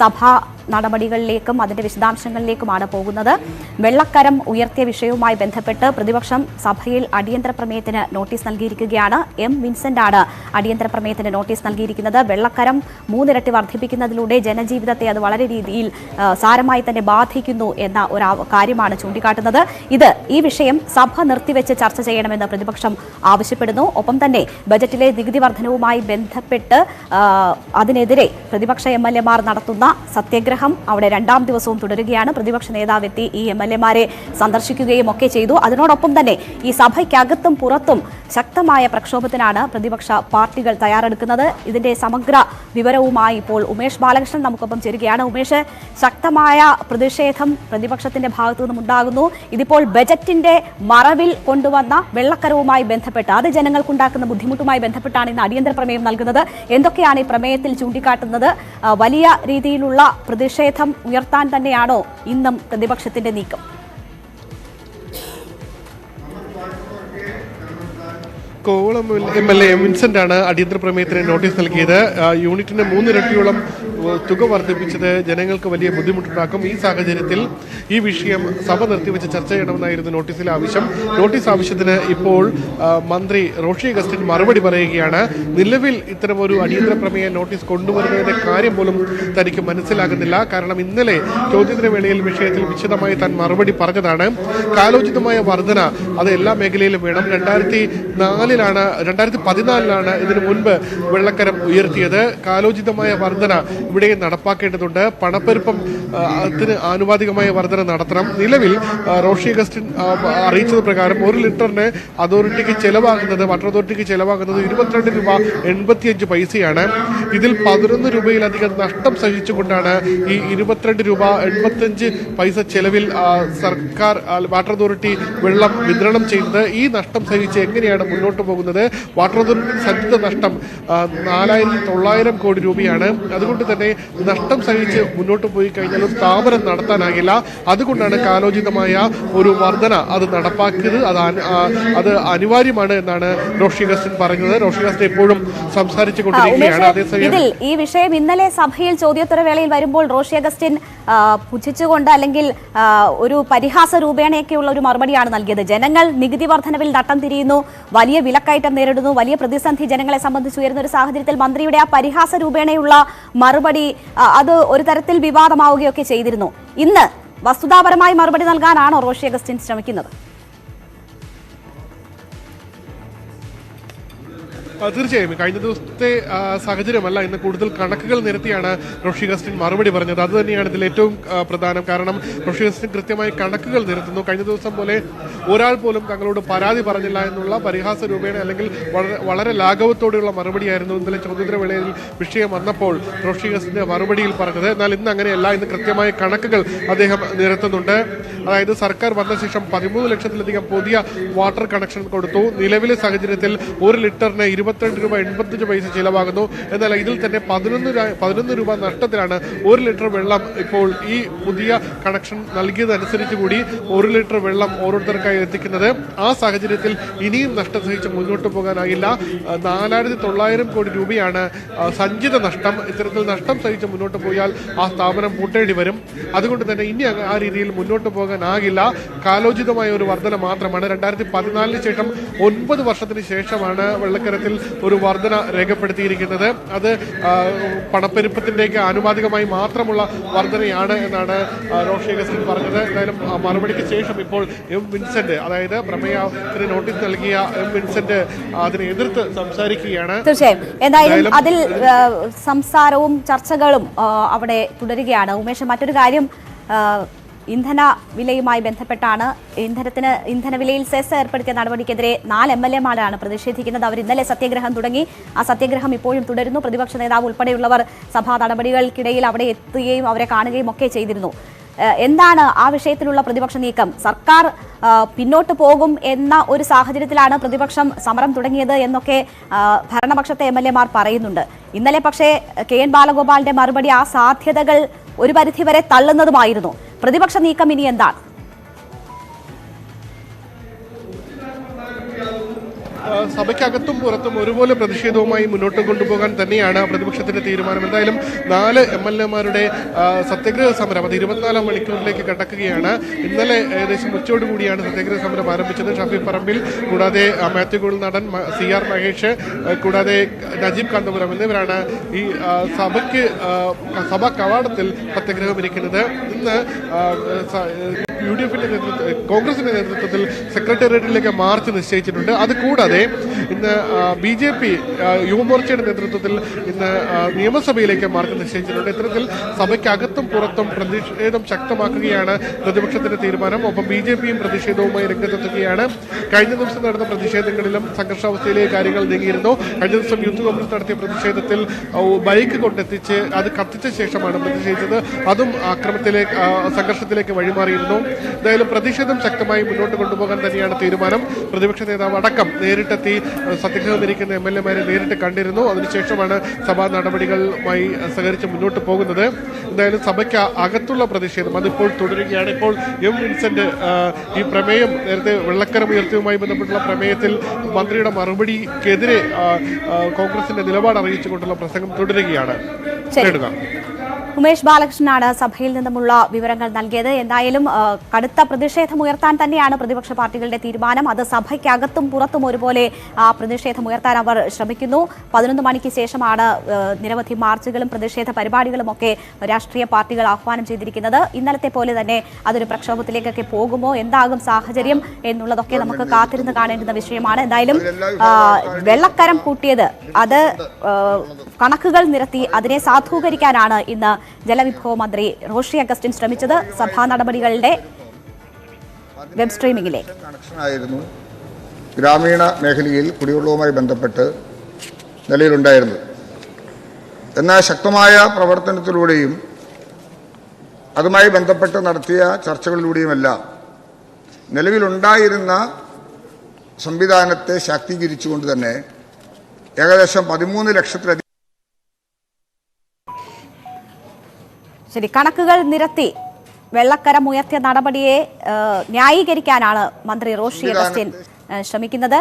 സഭാ നടപടികളിലേക്കും അതിന്റെ വിശദാംശങ്ങളിലേക്കുമാണ് പോകുന്നത്. വെള്ളക്കരം ഉയർത്തിയ വിഷയവുമായി ബന്ധപ്പെട്ട് പ്രതിപക്ഷം സഭയിൽ അടിയന്തര പ്രമേയത്തിന് നോട്ടീസ് നൽകിയിരിക്കുകയാണ്. എം വിൻസെന്റ് ആണ് അടിയന്തര പ്രമേയത്തിന് നോട്ടീസ് നൽകിയിരിക്കുന്നത്. വെള്ളക്കരം 3 ഇരട്ടി വർദ്ധിപ്പിക്കുന്നതിലൂടെ ജനജീവിതത്തെ അത് വളരെ രീതിയിൽ സാരമായി തന്നെ ബാധിക്കുന്നു എന്ന ഒരു കാര്യമാണ് ചൂണ്ടിക്കാട്ടുന്നത്. ഈ വിഷയം സഭ നിർത്തിവെച്ച് ചർച്ച ചെയ്യണമെന്ന് പ്രതിപക്ഷം ആവശ്യപ്പെടുന്നു. ഒപ്പം തന്നെ ബജറ്റിലെ നികുതി വർധനവുമായി ബന്ധപ്പെട്ട് അതിനെതിരെ പ്രതിപക്ഷ MLA മാർ നടത്തുന്ന സത്യാഗ്രഹം അവിടെ 2ാം ദിവസവും തുടരുകയാണ്. പ്രതിപക്ഷ നേതാവ് എത്തി ഈ MLA മാരെ സന്ദർശിക്കുകയും ഒക്കെ ചെയ്തു. അതിനോടൊപ്പം തന്നെ ഈ സഭയ്ക്കകത്തും പുറത്തും ശക്തമായ പ്രക്ഷോഭത്തിനാണ് പ്രതിപക്ഷ പാർട്ടികൾ തയ്യാറെടുക്കുന്നത്. ഇതിന്റെ സമഗ്ര വിവരവുമായി ഇപ്പോൾ ഉമേഷ് ബാലകൃഷ്ണൻ നമുക്കൊപ്പം ചേരുകയാണ്. ഉമേഷ്, ശക്തമായ പ്രതിഷേധം പ്രതിപക്ഷത്തിന്റെ ഭാഗത്തു നിന്നും ഉണ്ടാകുന്നു. ഇതിപ്പോൾ ബജറ്റിന്റെ മറവിൽ കൊണ്ടുവന്ന വെള്ളക്കരവുമായി ബന്ധപ്പെട്ട് അത് ജനങ്ങൾക്കുണ്ടാക്കുന്ന ബുദ്ധിമുട്ടുമായി ബന്ധപ്പെട്ടാണ് ഇന്ന് അടിയന്തര പ്രമേയം നൽകുന്നത്. എന്തൊക്കെയാണ് ഈ പ്രമേയത്തിൽ ചൂണ്ടിക്കാട്ടുന്നത്? വലിയ രീതിയിലുള്ള പ്രതിഷേധം ഉയർത്താൻ തന്നെയാണോ ഇന്നും പ്രതിപക്ഷത്തിന്റെ നീക്കം? കോവളം MLA എം വിൻസെന്റ് ആണ് അടിയന്തര പ്രമേയത്തിന് നോട്ടീസ് നൽകിയത്. യൂണിറ്റിന് 3 ഇരട്ടിയോളം തുക വർദ്ധിപ്പിച്ചത് ജനങ്ങൾക്ക് വലിയ ബുദ്ധിമുട്ടുണ്ടാക്കും. ഈ സാഹചര്യത്തിൽ ഈ വിഷയം സഭ നിർത്തിവെച്ച് ചർച്ച ചെയ്യണമെന്നായിരുന്നു നോട്ടീസിലെ ആവശ്യം. നോട്ടീസ് ആവശ്യത്തിന് ഇപ്പോൾ മന്ത്രി റോഷി അഗസ്റ്റിൻ മറുപടി പറയുകയാണ്. നിലവിൽ ഇത്തരമൊരു അടിയന്തര പ്രമേയ നോട്ടീസ് കൊണ്ടുവരുന്നതിന്റെ കാര്യം പോലും തനിക്ക് മനസ്സിലാകുന്നില്ല. കാരണം ഇന്നലെ ചോദ്യോത്തര വേളയിൽ വിഷയത്തിൽ വിശദമായി താൻ മറുപടി പറഞ്ഞതാണ്. കാലോചിതമായ വർധന അത് എല്ലാ മേഖലയിലും വേണം. 2014 ഇതിനു മുൻപ് വെള്ളക്കരം ഉയർത്തിയത്. കാലോചിതമായ വർധന ഇവിടെ നടപ്പാക്കേണ്ടതുണ്ട്. പണപ്പെരുപ്പത്തിന് ആനുപാതികമായ വർധന നടത്തണം. നിലവിൽ റോഷി അഗസ്റ്റിൻ അറിയിച്ചത് പ്രകാരം 1 ലിറ്ററിന് അതോറിറ്റിക്ക് ചെലവാകുന്നത് വാട്ടർ അതോറിറ്റിക്ക് ചെലവാകുന്നത് 22 രൂപ 85 പൈസയാണ്. ഇതിൽ 11 രൂപയിലധികം നഷ്ടം സഹിച്ചുകൊണ്ടാണ് ഈ 22 രൂപ 85 പൈസ ചെലവിൽ സർക്കാർ വാട്ടർ അതോറിറ്റി വെള്ളം വിതരണം ചെയ്യുന്നത്. ഈ നഷ്ടം സഹിച്ച് എങ്ങനെയാണ് മുന്നോട്ട് പോകുന്നത്? വാട്ടർ അതോറിറ്റി സഞ്ചിത നഷ്ടം 4900 കോടി രൂപയാണ്. അതുകൊണ്ട് തന്നെ നഷ്ടം സഹിച്ച് മുന്നോട്ട് പോയി കഴിഞ്ഞാൽ ഒരു സ്ഥാപനം നടത്താനാകില്ല. അതുകൊണ്ടാണ് കാലോചിതമായ ഒരു വർധന അത് നടപ്പാക്കിയത്. അത് അനിവാര്യമാണ് എന്നാണ് റോഷി അഗസ്റ്റിൻ പറഞ്ഞത്. റോഷി അഗസ്റ്റിൻ എപ്പോഴും സംസാരിച്ചു കൊണ്ടിരിക്കുകയാണ്. അതേസമയം ഈ വിഷയം ഇന്നലെ സഭയിൽ ചോദ്യോത്തര വേളയിൽ വരുമ്പോൾ റോഷി അഗസ്റ്റിൻ പുച്ഛിച്ചുകൊണ്ട് അല്ലെങ്കിൽ ഒരു പരിഹാസ രൂപേണയൊക്കെയുള്ള ഒരു മറുപടിയാണ് നൽകിയത്. ജനങ്ങൾ നികുതി വർധനവിൽ നട്ടം തിരിയുന്നു, വലിയ വിലക്കയറ്റം നേരിടുന്നു, വലിയ പ്രതിസന്ധി ജനങ്ങളെ സംബന്ധിച്ച് ഉയരുന്ന ഒരു സാഹചര്യത്തിൽ മന്ത്രിയുടെ ആ പരിഹാസ രൂപേണയുള്ള മറുപടി അത് ഒരു തരത്തിൽ വിവാദമാവുകയൊക്കെ ചെയ്തിരുന്നു. ഇന്ന് വസ്തുതാപരമായി മറുപടി നൽകാനാണോ റോഷി അഗസ്റ്റിൻ ശ്രമിക്കുന്നത്? തീർച്ചയായും കഴിഞ്ഞ ദിവസത്തെ സാഹചര്യമല്ല, ഇന്ന് കൂടുതൽ കണക്കുകൾ നിരത്തിയാണ് റോഷി അഗസ്റ്റിൻ മറുപടി പറഞ്ഞത്. അത് തന്നെയാണ് ഇതിൽ ഏറ്റവും പ്രധാനം. കാരണം റോഷി അഗസ്റ്റിൻ കൃത്യമായി കണക്കുകൾ നിരത്തുന്നു. കഴിഞ്ഞ ദിവസം പോലെ ഒരാൾ പോലും തങ്ങളോട് പരാതി പറഞ്ഞില്ല എന്നുള്ള പരിഹാസ രൂപേണ അല്ലെങ്കിൽ വളരെ ലാഘവത്തോടെയുള്ള മറുപടിയായിരുന്നു ഇന്നലെ ചോദ്യോത്തര വേളയിൽ വിഷയം വന്നപ്പോൾ റോഷി അഗസ്റ്റിന്റെ മറുപടിയിൽ പറഞ്ഞത്. എന്നാൽ ഇന്ന് അങ്ങനെയല്ല. ഇന്ന് കൃത്യമായ കണക്കുകൾ അദ്ദേഹം നിരത്തുന്നുണ്ട്. അതായത് സർക്കാർ വന്ന ശേഷം 13 ലക്ഷത്തിലധികം പുതിയ വാട്ടർ കണക്ഷൻ കൊടുത്തു. നിലവിലെ സാഹചര്യത്തിൽ 1 ലിറ്ററിന് 22 രൂപ 85 പൈസ ചിലവാകുന്നു. എന്നാൽ ഇതിൽ തന്നെ 11 രൂപ നഷ്ടത്തിലാണ് 1 ലിറ്റർ വെള്ളം ഇപ്പോൾ ഈ പുതിയ കണക്ഷൻ നൽകിയതനുസരിച്ച് കൂടി 1 ലിറ്റർ വെള്ളം ഓരോരുത്തർക്കായി എത്തിക്കുന്നത്. ആ സാഹചര്യത്തിൽ ഇനിയും നഷ്ടം സഹിച്ച് മുന്നോട്ട് പോകാനാകില്ല. 4900 കോടി രൂപയാണ് സഞ്ചിത നഷ്ടം. ഇത്തരത്തിൽ നഷ്ടം സഹിച്ച് മുന്നോട്ട് പോയാൽ ആ സ്ഥാപനം പൂട്ടേണ്ടി വരും. അതുകൊണ്ട് തന്നെ ഇനി ആ രീതിയിൽ മുന്നോട്ട് പോകാനാകില്ല. കാലോചിതമായ ഒരു വർധന മാത്രമാണ്. 2014 ശേഷം 9 വർഷത്തിന് ശേഷമാണ് വെള്ളക്കരത്തിൽ ഒരു വർധന രേഖപ്പെടുത്തിയിരിക്കുന്നത്. അത് പണപ്പെരുപ്പത്തിൻ്റെയൊക്കെ ആനുപാതികമായി മാത്രമുള്ള വർധനയാണ് എന്നാണ് റോഷി അഗസ്റ്റിൻ പറഞ്ഞത്. എന്തായാലും മറുപടിക്ക് ശേഷം ഇപ്പോൾ എം വിൻസെന്റ്, അതായത് പ്രമേയത്തിന് നോട്ടീസ് നൽകിയ എം വിൻസെന്റ് അതിനെ എതിർത്ത് സംസാരിക്കുകയാണ്. തീർച്ചയായും എന്തായാലും അതിൽ സംസാരവും ചർച്ചകളും അവിടെ തുടരുകയാണ്. ഉമേഷ്, മറ്റൊരു കാര്യം ഇന്ധന വിലയുമായി ബന്ധപ്പെട്ടാണ്. ഇന്ധനവിലയിൽ സെസ് ഏർപ്പെടുത്തിയ നടപടിക്കെതിരെ 4 MLA-മാരാണ് പ്രതിഷേധിക്കുന്നത്. അവർ ഇന്നലെ സത്യാഗ്രഹം തുടങ്ങി. ആ സത്യാഗ്രഹം ഇപ്പോഴും തുടരുന്നു. പ്രതിപക്ഷ നേതാവ് ഉൾപ്പെടെയുള്ളവർ സഭാ നടപടികൾക്കിടയിൽ അവിടെ എത്തുകയും അവരെ കാണുകയും ഒക്കെ ചെയ്തിരുന്നു. എന്താണ് ആ വിഷയത്തിലുള്ള പ്രതിപക്ഷ നീക്കം? സർക്കാർ പിന്നോട്ട് പോകും എന്ന ഒരു സാഹചര്യത്തിലാണ് പ്രതിപക്ഷം സമരം തുടങ്ങിയത് എന്നൊക്കെ ഭരണപക്ഷത്തെ MLA-മാർ പറയുന്നുണ്ട്. ഇന്നലെ പക്ഷേ KN ബാലഗോപാലിന്റെ മറുപടി ആ സാധ്യതകൾ ഒരു പരിധിവരെ തള്ളുന്നതുമായിരുന്നു. പ്രതിപക്ഷ നീക്കം ഇനി എന്താണ്? സഭയ്ക്കകത്തും പുറത്തും ഒരുപോലെ പ്രതിഷേധവുമായി മുന്നോട്ട് കൊണ്ടുപോകാൻ തന്നെയാണ് പ്രതിപക്ഷത്തിന്റെ തീരുമാനം. എന്തായാലും 4 MLA-മാരുടെ സത്യാഗ്രഹ സമരം അത് 24 മണിക്കൂറിലേക്ക് കടക്കുകയാണ്. ഇന്നലെ ഏകദേശം ഉച്ചയോടുകൂടിയാണ് സത്യാഗ്രഹ സമരം ആരംഭിച്ചത്. ഷഫി പറമ്പിൽ, കൂടാതെ മാത്യു കുഴൽനാടൻ, CR മഹേഷ്, കൂടാതെ നജീബ് കാന്തപുരം എന്നിവരാണ് ഈ സഭാ കവാടത്തിൽ സത്യാഗ്രഹം ഇരിക്കുന്നത്. ഇന്ന് UDF-ന്റെ കോൺഗ്രസിന്റെ നേതൃത്വത്തിൽ സെക്രട്ടേറിയറ്റിലേക്ക് മാർച്ച് നിശ്ചയിച്ചിട്ടുണ്ട്. അതുകൂടാതെ ഇന്ന് BJP യുവമോർച്ചയുടെ നേതൃത്വത്തിൽ ഇന്ന് നിയമസഭയിലേക്ക് മാർച്ച് നിശ്ചയിച്ചിട്ടുണ്ട്. ഇത്തരത്തിൽ സഭയ്ക്കകത്തും പുറത്തും പ്രതിഷേധം ശക്തമാക്കുകയാണ് പ്രതിപക്ഷത്തിന്റെ തീരുമാനം. ഒപ്പം BJP-യും പ്രതിഷേധവുമായി രംഗത്തെത്തുകയാണ്. കഴിഞ്ഞ ദിവസം നടന്ന പ്രതിഷേധങ്ങളിലും സംഘർഷാവസ്ഥയിലേക്ക് കാര്യങ്ങൾ നീങ്ങിയിരുന്നു. കഴിഞ്ഞ ദിവസം യൂത്ത് കോൺഗ്രസ് നടത്തിയ പ്രതിഷേധത്തിൽ ബൈക്ക് കൊണ്ടെത്തിച്ച് അത് കത്തിച്ച ശേഷമാണ് പ്രതിഷേധിച്ചത്. അതും അക്രമത്തിലേക്ക് സംഘർഷത്തിലേക്ക് വഴിമാറിയിരുന്നു. എന്തായാലും പ്രതിഷേധം ശക്തമായി മുന്നോട്ട് കൊണ്ടുപോകാൻ തന്നെയാണ് തീരുമാനം. പ്രതിപക്ഷ നേതാവ് അടക്കം നേരിട്ടെത്തി സത്യഗ്രഹം ഇരിക്കുന്ന MLA-മാരെ നേരിട്ട് കണ്ടിരുന്നു. അതിനുശേഷമാണ് സഭാ നടപടികളുമായി സഹകരിച്ച് മുന്നോട്ട് പോകുന്നത്. എന്തായാലും സഭയ്ക്ക് അകത്തുള്ള പ്രതിഷേധം അതിപ്പോൾ തുടരുകയാണ്. ഇപ്പോൾ M. വിൻസെന്റ് ഈ പ്രമേയം നേരത്തെ വെള്ളക്കരം ഉയർത്തിയതുമായി ബന്ധപ്പെട്ടുള്ള പ്രമേയത്തിൽ മന്ത്രിയുടെ മറുപടിക്കെതിരെ കോൺഗ്രസിന്റെ നിലപാട് അറിയിച്ചുകൊണ്ടുള്ള പ്രസംഗം തുടരുകയാണ്. ഉമേഷ് ബാലകൃഷ്ണനാണ് സഭയിൽ നിന്നുമുള്ള വിവരങ്ങൾ നൽകിയത്. എന്തായാലും കടുത്ത പ്രതിഷേധമുയർത്താൻ തന്നെയാണ് പ്രതിപക്ഷ പാർട്ടികളുടെ തീരുമാനം. അത് സഭയ്ക്കകത്തും പുറത്തും ഒരുപോലെ പ്രതിഷേധമുയർത്താൻ അവർ ശ്രമിക്കുന്നു. 11 മണിക്ക് ശേഷമാണ് നിരവധി മാർച്ചുകളും പ്രതിഷേധ പരിപാടികളും ഒക്കെ രാഷ്ട്രീയ പാർട്ടികൾ ആഹ്വാനം ചെയ്തിരിക്കുന്നത്. ഇന്നലത്തെ പോലെ തന്നെ അതൊരു പ്രക്ഷോഭത്തിലേക്കൊക്കെ പോകുമോ, എന്താകും സാഹചര്യം എന്നുള്ളതൊക്കെ നമുക്ക് കാത്തിരുന്ന് കാണേണ്ടുന്ന വിഷയമാണ്. എന്തായാലും വെള്ളക്കരം കൂട്ടിയത് അത് കണക്കുകൾ നിരത്തി അതിനെ സാധൂകരിക്കാനാണ് ഇന്ന് ജലവിഭവ മന്ത്രി റോഷി അഗസ്റ്റിൻ ശ്രമിച്ചത്. സഭാ നടപടികളുടെ വെബ് സ്ട്രീമിംഗിലേക്ക് കണക്ഷനായിരുന്നു ഗ്രാമീണ മേഖലയിൽ കുടിവെള്ളവുമായി ബന്ധപ്പെട്ട് നിലയിലുണ്ടായിരുന്നത്. എന്നാൽ ശക്തമായ പ്രവർത്തനത്തിലൂടെയും അതുമായി ബന്ധപ്പെട്ട് നടത്തിയ ചർച്ചകളിലൂടെയുമെല്ലാം നിലവിലുണ്ടായിരുന്ന സംവിധാനത്തെ ശാക്തീകരിച്ചുകൊണ്ട് തന്നെ ഏകദേശം 13 ലക്ഷത്തിലധികം ശരി, കണക്കുകൾ നിരത്തി വെള്ളക്കരം ഉയർത്തിയ നടപടിയെ ന്യായീകരിക്കാനാണ് മന്ത്രി റോഷി അഗസ്റ്റിൻ ശ്രമിക്കുന്നത്.